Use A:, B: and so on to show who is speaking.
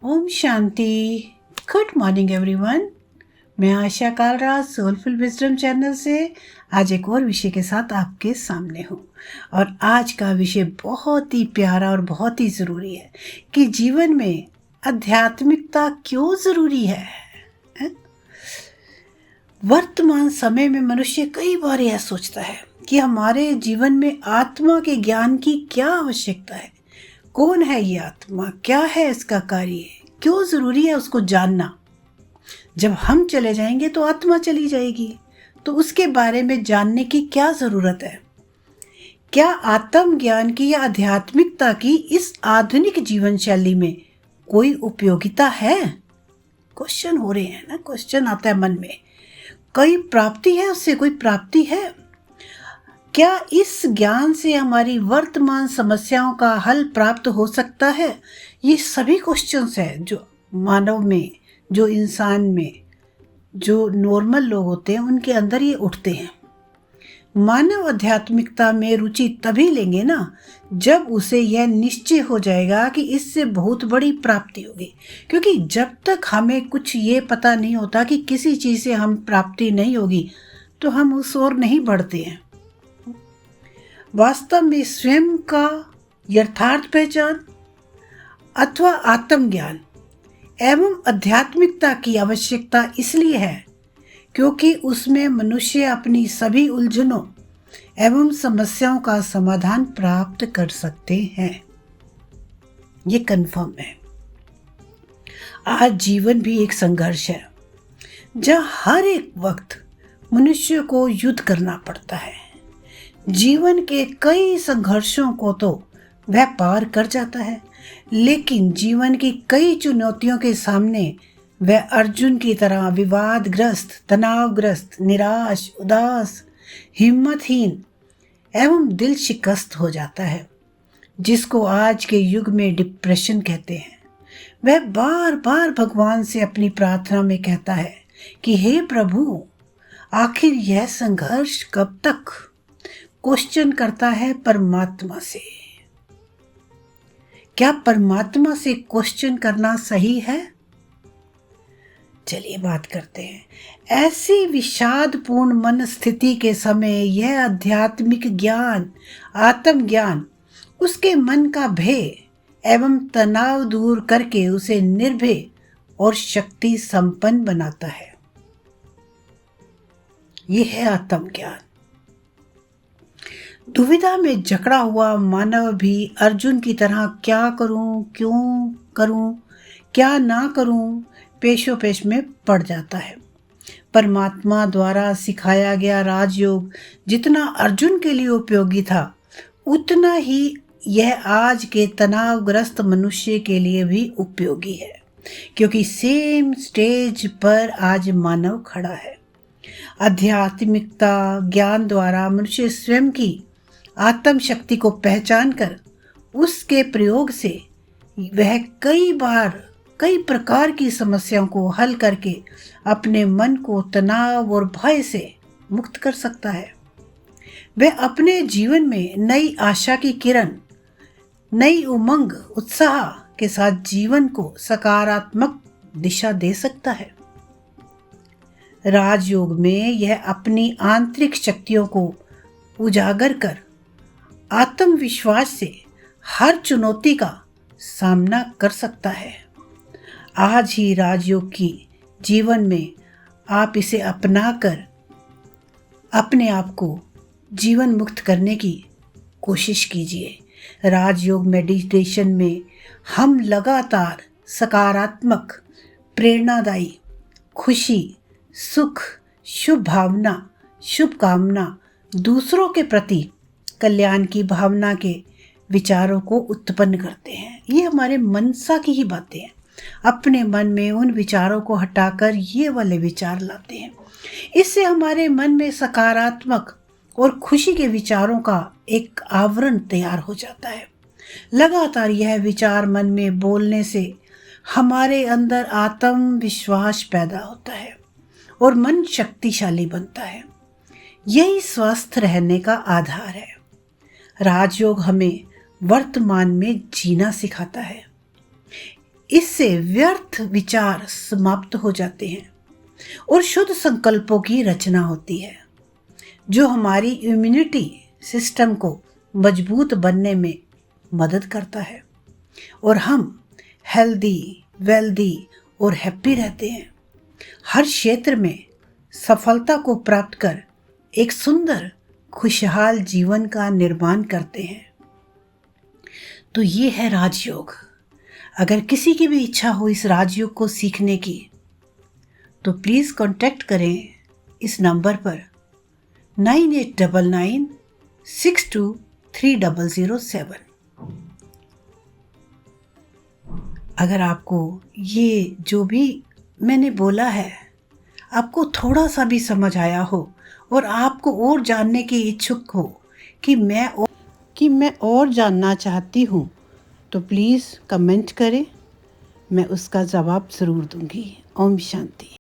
A: ओम शांति। Good morning everyone. मैं Asha Kalra soulful wisdom channel से आज एक और विषय के साथ आपके सामने हूँ। और आज का विषय बहुत ही प्यारा और बहुत ही ज़रूरी है कि जीवन में आध्यात्मिकता क्यों ज़रूरी है? वर्तमान समय में मनुष्य कई बार यह सोचता है कि हमारे जीवन में आत्मा के ज्ञान की क्या आवश्यकता है। कौन है ये आत्मा, क्या है इसका कार्य, क्यों जरूरी है उसको जानना। जब हम चले जाएंगे तो आत्मा चली जाएगी, तो उसके बारे में जानने की क्या जरूरत है? क्या आत्म ज्ञान की या आध्यात्मिकता की इस आधुनिक जीवन शैली में कोई उपयोगिता है? क्वेश्चन हो रहे हैं ना, क्वेश्चन आता है मन में। कोई प्राप्ति है उससे, कोई प्राप्ति है? क्या इस ज्ञान से हमारी वर्तमान समस्याओं का हल प्राप्त हो सकता है? ये सभी क्वेश्चंस हैं जो मानव में, जो इंसान में, जो नॉर्मल लोग होते हैं उनके अंदर ये उठते हैं। मानव आध्यात्मिकता में रुचि तभी लेंगे ना जब उसे यह निश्चय हो जाएगा कि इससे बहुत बड़ी प्राप्ति होगी। क्योंकि जब तक हमें कुछ ये पता नहीं होता कि किसी चीज़ से हम प्राप्ति नहीं होगी तो हम उस ओर नहीं बढ़ते हैं। वास्तव में स्वयं का यथार्थ पहचान अथवा आत्मज्ञान एवं आध्यात्मिकता की आवश्यकता इसलिए है क्योंकि उसमें मनुष्य अपनी सभी उलझनों एवं समस्याओं का समाधान प्राप्त कर सकते हैं। ये कन्फर्म है। आज जीवन भी एक संघर्ष है जहाँ हर एक वक्त मनुष्य को युद्ध करना पड़ता है। जीवन के कई संघर्षों को तो वह पार कर जाता है, लेकिन जीवन की कई चुनौतियों के सामने वह अर्जुन की तरह विवादग्रस्त, तनावग्रस्त, निराश, उदास, हिम्मतहीन एवं दिल शिकस्त हो जाता है, जिसको आज के युग में डिप्रेशन कहते हैं। वह बार बार भगवान से अपनी प्रार्थना में कहता है कि हे प्रभु, आखिर यह संघर्ष कब तक? क्वेश्चन करता है परमात्मा से। क्या परमात्मा से क्वेश्चन करना सही है? चलिए बात करते हैं। ऐसी विषादपूर्ण मन स्थिति के समय यह आध्यात्मिक ज्ञान, आत्मज्ञान उसके मन का भय एवं तनाव दूर करके उसे निर्भय और शक्ति संपन्न बनाता है। यह है आत्मज्ञान। दुविधा में जकड़ा हुआ मानव भी अर्जुन की तरह क्या करूं, क्यों करूं, क्या ना करूं, पेशोपेश में पड़ जाता है। परमात्मा द्वारा सिखाया गया राजयोग जितना अर्जुन के लिए उपयोगी था, उतना ही यह आज के तनावग्रस्त मनुष्य के लिए भी उपयोगी है, क्योंकि सेम स्टेज पर आज मानव खड़ा है। आध्यात्मिकता ज्ञान द्वारा मनुष्य स्वयं की आत्म शक्ति को पहचान कर उसके प्रयोग से वह कई प्रकार की समस्याओं को हल करके अपने मन को तनाव और भय से मुक्त कर सकता है। वह अपने जीवन में नई आशा की किरण, नई उमंग, उत्साह के साथ जीवन को सकारात्मक दिशा दे सकता है। राजयोग में यह अपनी आंतरिक शक्तियों को उजागर कर आत्मविश्वास से हर चुनौती का सामना कर सकता है। आज ही राजयोग की जीवन में आप इसे अपनाकर अपने आप को जीवन मुक्त करने की कोशिश कीजिए। राजयोग मेडिटेशन में हम लगातार सकारात्मक, प्रेरणादायी, खुशी, सुख, शुभ भावना, शुभकामना, दूसरों के प्रति कल्याण की भावना के विचारों को उत्पन्न करते हैं। ये हमारे मनसा की ही बातें हैं। अपने मन में उन विचारों को हटाकर ये वाले विचार लाते हैं। इससे हमारे मन में सकारात्मक और खुशी के विचारों का एक आवरण तैयार हो जाता है। लगातार यह विचार मन में बोलने से हमारे अंदर आत्मविश्वास पैदा होता है और मन शक्तिशाली बनता है। यही स्वस्थ रहने का आधार है। राजयोग हमें वर्तमान में जीना सिखाता है। इससे व्यर्थ विचार समाप्त हो जाते हैं और शुद्ध संकल्पों की रचना होती है, जो हमारी इम्यूनिटी सिस्टम को मजबूत बनने में मदद करता है और हम हेल्दी, वेल्दी और हैप्पी रहते हैं। हर क्षेत्र में सफलता को प्राप्त कर एक सुंदर, खुशहाल जीवन का निर्माण करते हैं। तो ये है राजयोग। अगर किसी की भी इच्छा हो इस राजयोग को सीखने की, तो प्लीज़ कांटेक्ट करें इस नंबर पर 9899623007। अगर आपको ये जो भी मैंने बोला है आपको थोड़ा सा भी समझ आया हो और आपको और जानने की इच्छुक हो कि मैं और जानना चाहती हूँ, तो प्लीज़ कमेंट करें, मैं उसका जवाब ज़रूर दूंगी। ओम शांति।